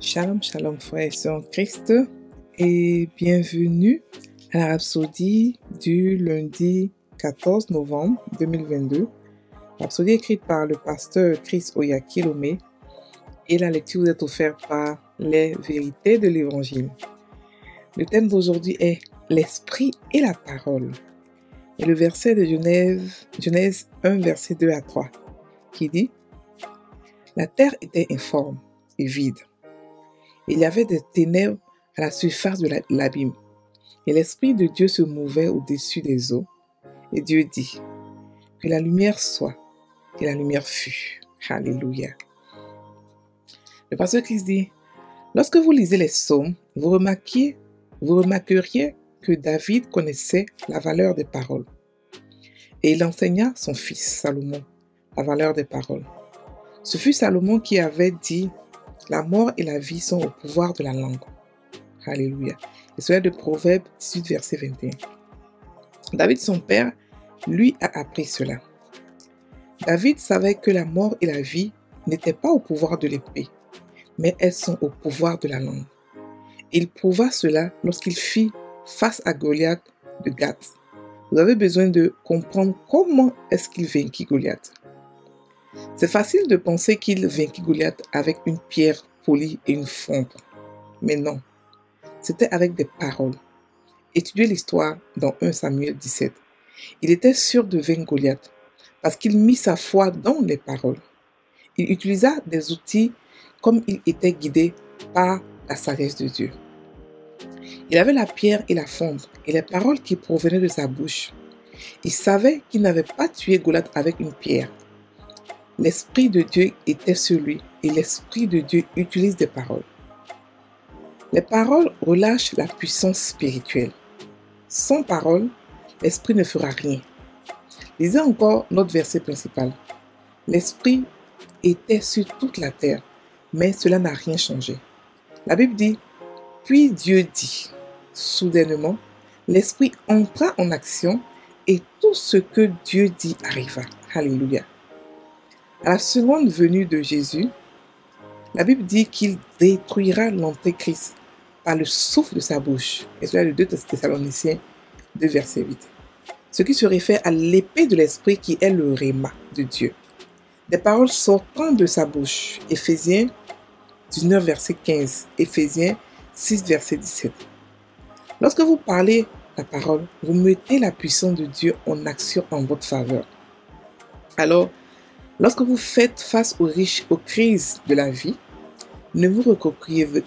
Shalom, shalom frères et sœurs en Christ et bienvenue à la Rhapsodie du lundi 14 novembre 2022. Rhapsodie écrite par le pasteur Chris Oyakilome et la lecture vous est offerte par les vérités de l'Évangile. Le thème d'aujourd'hui est l'Esprit et la parole. Et le verset de Genèse 1, verset 2 à 3 qui dit « La terre était informe et vide. Il y avait des ténèbres à la surface de l'abîme, et l'Esprit de Dieu se mouvait au-dessus des eaux. Et Dieu dit, que la lumière soit, et la lumière fut. Alléluia. Le pasteur Christ dit, lorsque vous lisez les psaumes, vous remarqueriez que David connaissait la valeur des paroles. Et il enseigna son fils Salomon la valeur des paroles. Ce fut Salomon qui avait dit, la mort et la vie sont au pouvoir de la langue. Alléluia. Et cela de Proverbe 18, verset 21. David, son père, lui a appris cela. David savait que la mort et la vie n'étaient pas au pouvoir de l'épée, mais elles sont au pouvoir de la langue. Il prouva cela lorsqu'il fit face à Goliath de Gath. Vous avez besoin de comprendre comment est-ce qu'il vainquit Goliath. C'est facile de penser qu'il vainquit Goliath avec une pierre polie et une fronde. Mais non, c'était avec des paroles. Étudiez l'histoire dans 1 Samuel 17. Il était sûr de vaincre Goliath parce qu'il mit sa foi dans les paroles. Il utilisa des outils comme il était guidé par la sagesse de Dieu. Il avait la pierre et la fronde et les paroles qui provenaient de sa bouche. Il savait qu'il n'avait pas tué Goliath avec une pierre. L'Esprit de Dieu était sur lui et l'Esprit de Dieu utilise des paroles. Les paroles relâchent la puissance spirituelle. Sans parole, l'Esprit ne fera rien. Lisez encore notre verset principal. L'Esprit était sur toute la terre, mais cela n'a rien changé. La Bible dit, puis Dieu dit, soudainement, l'Esprit entra en action et tout ce que Dieu dit arriva. Alléluia. À la seconde venue de Jésus, la Bible dit qu'il détruira l'Antéchrist par le souffle de sa bouche. Et cela est le 2 Thessaloniciens 2, verset 8. Ce qui se réfère à l'épée de l'Esprit qui est le rhéma de Dieu. Des paroles sortant de sa bouche. Éphésiens 19, verset 15. Éphésiens 6, verset 17. Lorsque vous parlez la parole, vous mettez la puissance de Dieu en action en votre faveur. Alors, lorsque vous faites face aux crises de la vie, ne vous recroquevillez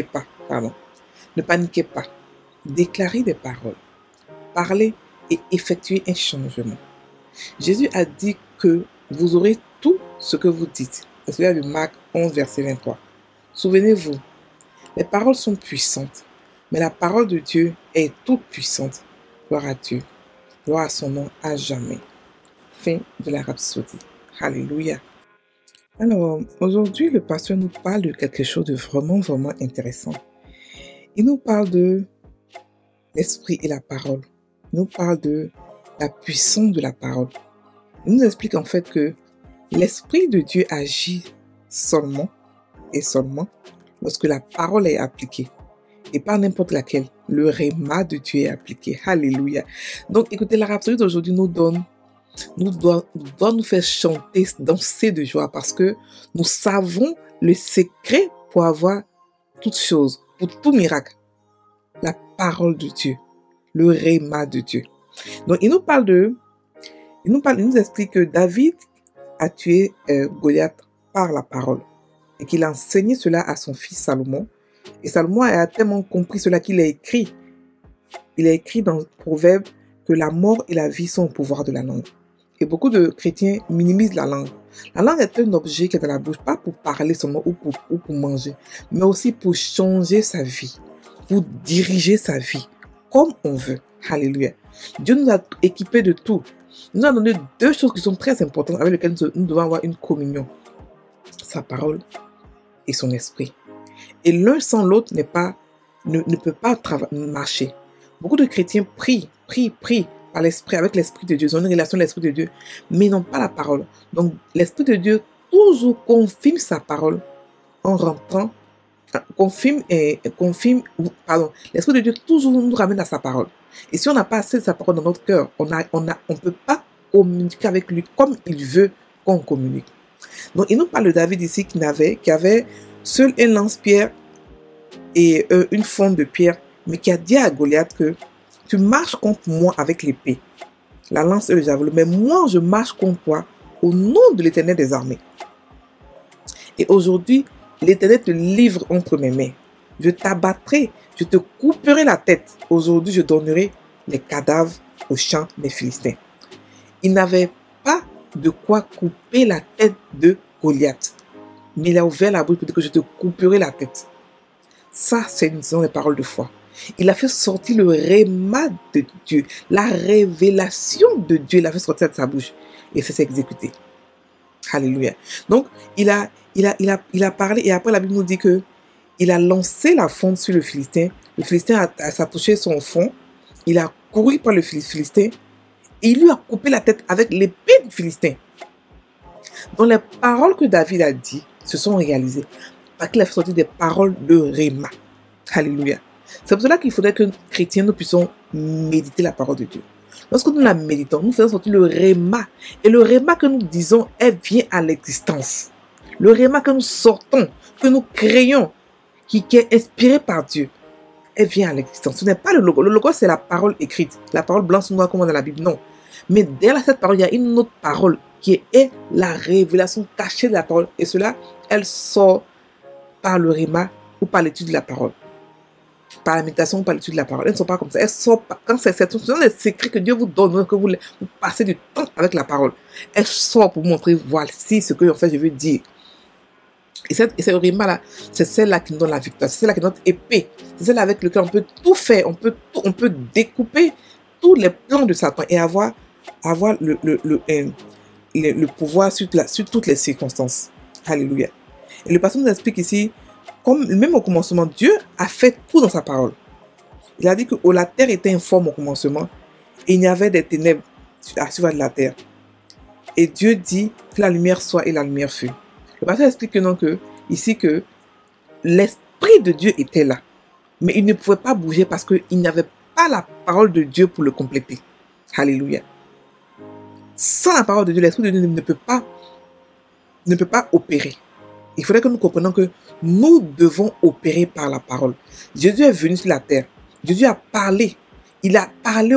pas. Ne paniquez pas. Déclarez des paroles. Parlez et effectuez un changement. Jésus a dit que vous aurez tout ce que vous dites. C'est celui de Marc 11, verset 23. Souvenez-vous, les paroles sont puissantes, mais la parole de Dieu est toute puissante. Gloire à Dieu. Gloire à son nom à jamais. Fin de la Rhapsodie. Alléluia. Alors, aujourd'hui, le pasteur nous parle de quelque chose de vraiment intéressant. Il nous parle de l'esprit et la parole. Il nous parle de la puissance de la parole. Il nous explique en fait que l'esprit de Dieu agit seulement lorsque la parole est appliquée. Et pas n'importe laquelle. Le rhéma de Dieu est appliqué. Alléluia. Donc, écoutez, la Rhapsodie d'aujourd'hui doit nous faire chanter, danser de joie parce que nous savons le secret pour avoir toutes choses, pour tout miracle. La parole de Dieu. Le rhéma de Dieu. Donc, il nous explique que David a tué Goliath par la parole et qu'il a enseigné cela à son fils Salomon. Et Salomon a tellement compris cela qu'il a écrit. Il a écrit dans le Proverbe que la mort et la vie sont au pouvoir de la langue. Et beaucoup de chrétiens minimisent la langue. La langue est un objet qui est dans la bouche, pas pour parler seulement ou pour manger, mais aussi pour changer sa vie, pour diriger sa vie comme on veut. Alléluia. Dieu nous a équipés de tout. Il nous a donné deux choses qui sont très importantes avec lesquelles nous devons avoir une communion. Sa parole et son esprit. Et l'un sans l'autre ne peut pas marcher. Beaucoup de chrétiens prient par l'esprit, avec l'esprit de Dieu. Ils ont une relation avec l'esprit de Dieu, mais ils n'ont pas la parole. Donc, l'esprit de Dieu toujours confirme sa parole en rentrant, l'Esprit de Dieu toujours nous ramène à sa parole. Et si on n'a pas assez de sa parole dans notre cœur, on ne peut pas communiquer avec lui comme il veut qu'on communique. Donc, il nous parle de David ici qui avait seul un lance-pierre et une fonte de pierre, mais qui a dit à Goliath que tu marches contre moi avec l'épée, la lance et le javelot, mais moi je marche contre toi au nom de l'Éternel des armées. Et aujourd'hui, l'Éternel te livre entre mes mains. Je t'abattrai, je te couperai la tête. Aujourd'hui, je donnerai les cadavres aux champs des Philistins. Il n'avait pas de quoi couper la tête de Goliath. Mais il a ouvert la bouche pour dire que je te couperai la tête. Ça, c'est une des paroles de foi. Il a fait sortir le réma de Dieu, la révélation de Dieu, il a fait sortir de sa bouche. Et ça s'est exécuté. Alléluia. Donc, il a parlé, et après la Bible nous dit que il a lancé la fonte sur le Philistin. Le Philistin a touché son front. Il a couru par le Philistin et il lui a coupé la tête avec l'épée du Philistin. Donc, les paroles que David a dit se sont réalisées parce qu'il a fait sortir des paroles de réma. Alléluia. C'est pour cela qu'il faudrait que nous, chrétiens, nous puissions méditer la parole de Dieu. Lorsque nous la méditons, nous faisons sortir le réma. Et le réma que nous disons, elle vient à l'existence. Le réma que nous sortons, que nous créons, qui est inspiré par Dieu, elle vient à l'existence. Ce n'est pas le logo. Le logo, c'est la parole écrite. La parole blanche ou noire comme dans la Bible, non. Mais derrière cette parole, il y a une autre parole qui est la révélation cachée de la parole. Et cela, elle sort par le réma ou par l'étude de la parole. Par la méditation ou par l'étude de la parole. Elles ne sont pas comme ça. Elles sortent pas. Quand c'est les secrets que Dieu vous donne, que vous passez du temps avec la parole. Elles sortent pour montrer, voici ce que en fait je veux dire. Et cette rima-là, c'est celle-là qui nous donne la victoire. C'est celle-là qui est notre épée. C'est celle avec laquelle on peut tout faire. On peut découper tous les plans de Satan et avoir le pouvoir sur toutes les circonstances. Alléluia. Et le pasteur nous explique ici, comme même au commencement, Dieu a fait tout dans sa parole. Il a dit que la terre était informe au commencement et il y avait des ténèbres à suivre de la terre. Et Dieu dit que la lumière soit et la lumière fut. Le pasteur explique que l'Esprit de Dieu était là. Mais il ne pouvait pas bouger parce qu'il n'y avait pas la parole de Dieu pour le compléter. Alléluia. Sans la parole de Dieu, l'Esprit de Dieu ne peut pas opérer. Il faudrait que nous comprenions que nous devons opérer par la parole. Jésus est venu sur la terre. Jésus a parlé. Il a parlé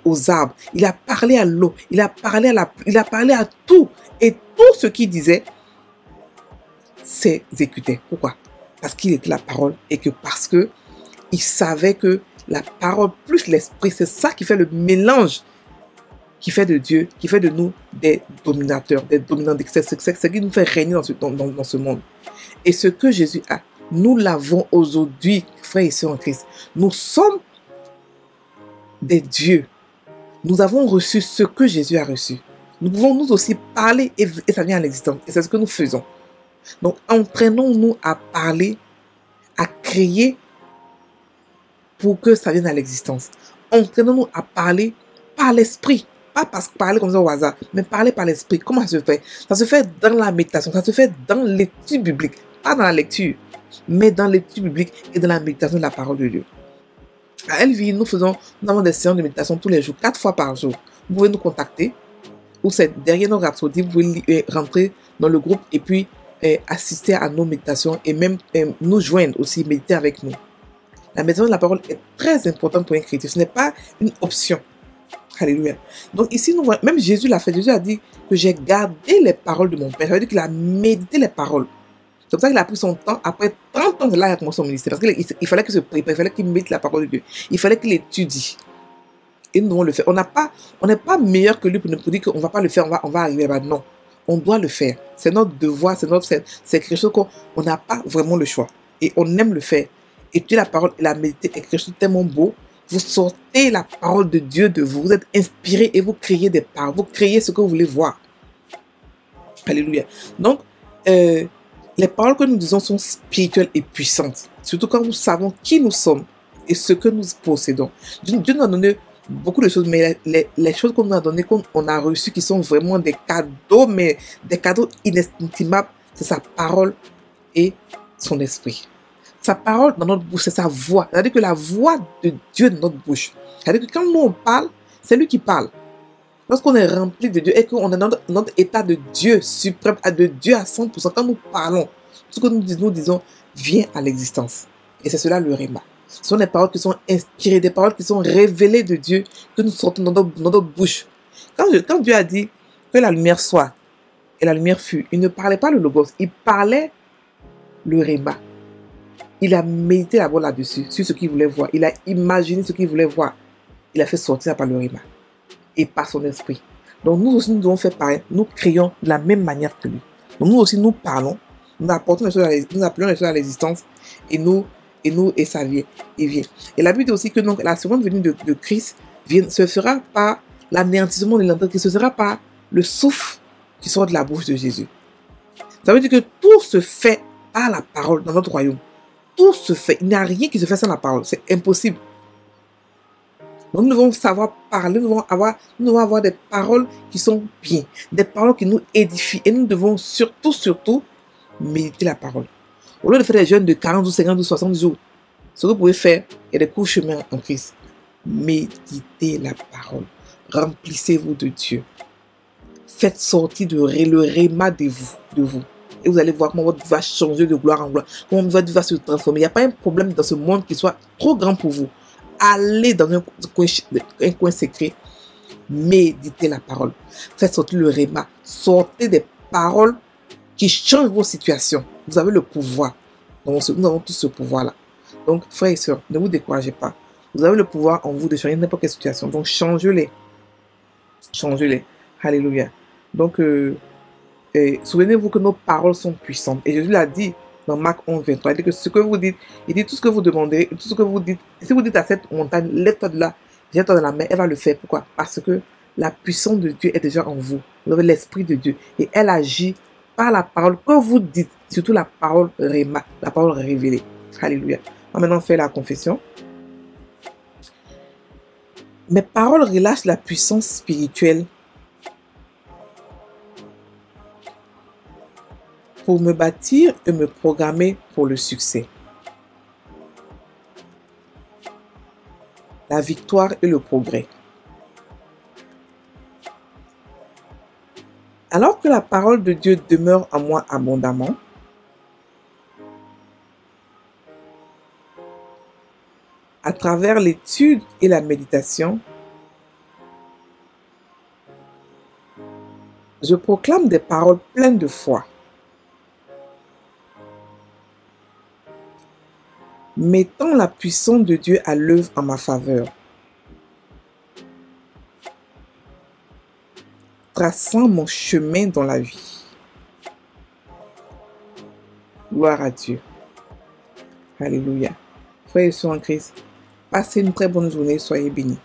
aux arbres. Il a parlé à l'eau. Il a parlé à tout. Et tout ce qu'il disait s'exécutait. Pourquoi? Parce qu'il était la parole et que parce que il savait que la parole plus l'esprit, c'est ça qui fait le mélange, qui fait de Dieu, qui fait de nous des dominateurs, des dominants. C'est ce qui nous fait régner dans ce monde. Et ce que Jésus a, nous l'avons aujourd'hui, frères et sœurs en Christ. Nous sommes des dieux. Nous avons reçu ce que Jésus a reçu. Nous pouvons nous aussi parler et ça vient à l'existence. Et c'est ce que nous faisons. Donc, entraînons-nous à parler, à créer pour que ça vienne à l'existence. Entraînons-nous à parler par l'esprit. Pas parler comme ça au hasard, mais parler par l'esprit. Comment ça se fait? Ça se fait dans la méditation, ça se fait dans l'étude biblique. Pas dans la lecture, mais dans l'étude biblique et dans la méditation de la parole de Dieu. À Elvie, nous avons des séances de méditation tous les jours, 4 fois par jour. Vous pouvez nous contacter, ou c'est derrière nos rhapsodies, vous pouvez rentrer dans le groupe et puis assister à nos méditations et même nous joindre aussi, méditer avec nous. La méditation de la parole est très importante pour un chrétien. Ce n'est pas une option. Alléluia. Donc ici, nous voyons, même Jésus l'a fait. Jésus a dit que j'ai gardé les paroles de mon Père. Ça veut dire qu'il a médité les paroles. C'est pour ça qu'il a pris son temps. Après 30 ans de là, il a commencé son ministère. Parce qu'il fallait qu'il se prépare, il fallait qu'il médite la parole de Dieu. Il fallait qu'il étudie. Et nous devons le faire. On n'est pas meilleur que lui pour nous dire qu'on ne va pas le faire, on va arriver là-bas. Non. On doit le faire. C'est notre devoir, c'est quelque chose qu'on n'a pas vraiment le choix. Et on aime le faire. Étudier la parole et la méditer est quelque chose de tellement beau. Vous sortez la parole de Dieu de vous. Vous êtes inspiré et vous créez des paroles. Vous créez ce que vous voulez voir. Alléluia. Donc, les paroles que nous disons sont spirituelles et puissantes. Surtout quand nous savons qui nous sommes et ce que nous possédons. Dieu nous a donné beaucoup de choses, mais les choses qu'on nous a données, qu'on a reçues, qui sont vraiment des cadeaux, mais des cadeaux inestimables, c'est sa parole et son esprit. Sa parole dans notre bouche, c'est sa voix. C'est-à-dire que la voix de Dieu dans notre bouche. C'est-à-dire que quand nous on parle, c'est lui qui parle. Lorsqu'on est rempli de Dieu et qu'on est dans notre état de Dieu suprême, de Dieu à 100%, quand nous parlons, tout ce que nous disons vient à l'existence. Et c'est cela le Réma. Ce sont des paroles qui sont inspirées, des paroles qui sont révélées de Dieu, que nous sortons dans notre bouche. Quand Dieu a dit que la lumière soit, et la lumière fut, il ne parlait pas le logos, il parlait le Réma. Il a médité d'abord là-dessus, sur ce qu'il voulait voir. Il a imaginé ce qu'il voulait voir. Il a fait sortir par le Réma et par son esprit. Donc nous aussi, nous devons faire pareil. Nous créons de la même manière que lui. Donc nous aussi, nous parlons, nous apportons les choses, nous appelons les choses à l'existence et ça vient. Et la Bible dit aussi que donc, la seconde venue de Christ ce sera pas l'anéantissement de l'entendre, ce sera pas le souffle qui sort de la bouche de Jésus. Ça veut dire que tout se fait par la parole dans notre royaume. Tout se fait. Il n'y a rien qui se fait sans la parole. C'est impossible. Donc nous devons savoir parler, nous devons avoir des paroles qui sont bien, des paroles qui nous édifient. Et nous devons surtout méditer la parole. Au lieu de faire des jeûnes de 40 ou 50 ou 60 jours, ce que vous pouvez faire est des courts chemins en Christ. Méditez la parole. Remplissez-vous de Dieu. Faites sortir le réma de vous. Et vous allez voir comment votre vie va changer de gloire en gloire. Comment votre vie va se transformer. Il n'y a pas un problème dans ce monde qui soit trop grand pour vous. Allez dans un coin secret. Méditez la parole. Faites sortir le réma. Sortez des paroles qui changent vos situations. Vous avez le pouvoir. Nous avons tous ce pouvoir-là. Donc, frères et sœurs, ne vous découragez pas. Vous avez le pouvoir en vous de changer n'importe quelle situation. Donc, changez-les. Changez-les. Alléluia. Donc, souvenez-vous que nos paroles sont puissantes. Et Jésus l'a dit dans Marc 11, 23. Il dit que ce que vous dites, il dit tout ce que vous demandez, tout ce que vous dites. Si vous dites à cette montagne, lève-toi de là, jette-toi dans la mer, elle va le faire. Pourquoi? Parce que la puissance de Dieu est déjà en vous. Vous avez l'esprit de Dieu. Et elle agit par la parole que vous dites. Surtout la parole réma, la parole révélée. Alléluia. On va maintenant faire la confession. Mes paroles relâchent la puissance spirituelle pour me bâtir et me programmer pour le succès, la victoire et le progrès. Alors que la parole de Dieu demeure en moi abondamment, à travers l'étude et la méditation, je proclame des paroles pleines de foi, mettant la puissance de Dieu à l'œuvre en ma faveur, traçant mon chemin dans la vie. Gloire à Dieu. Alléluia. Frères et sœurs en Christ, passez une très bonne journée, soyez bénis.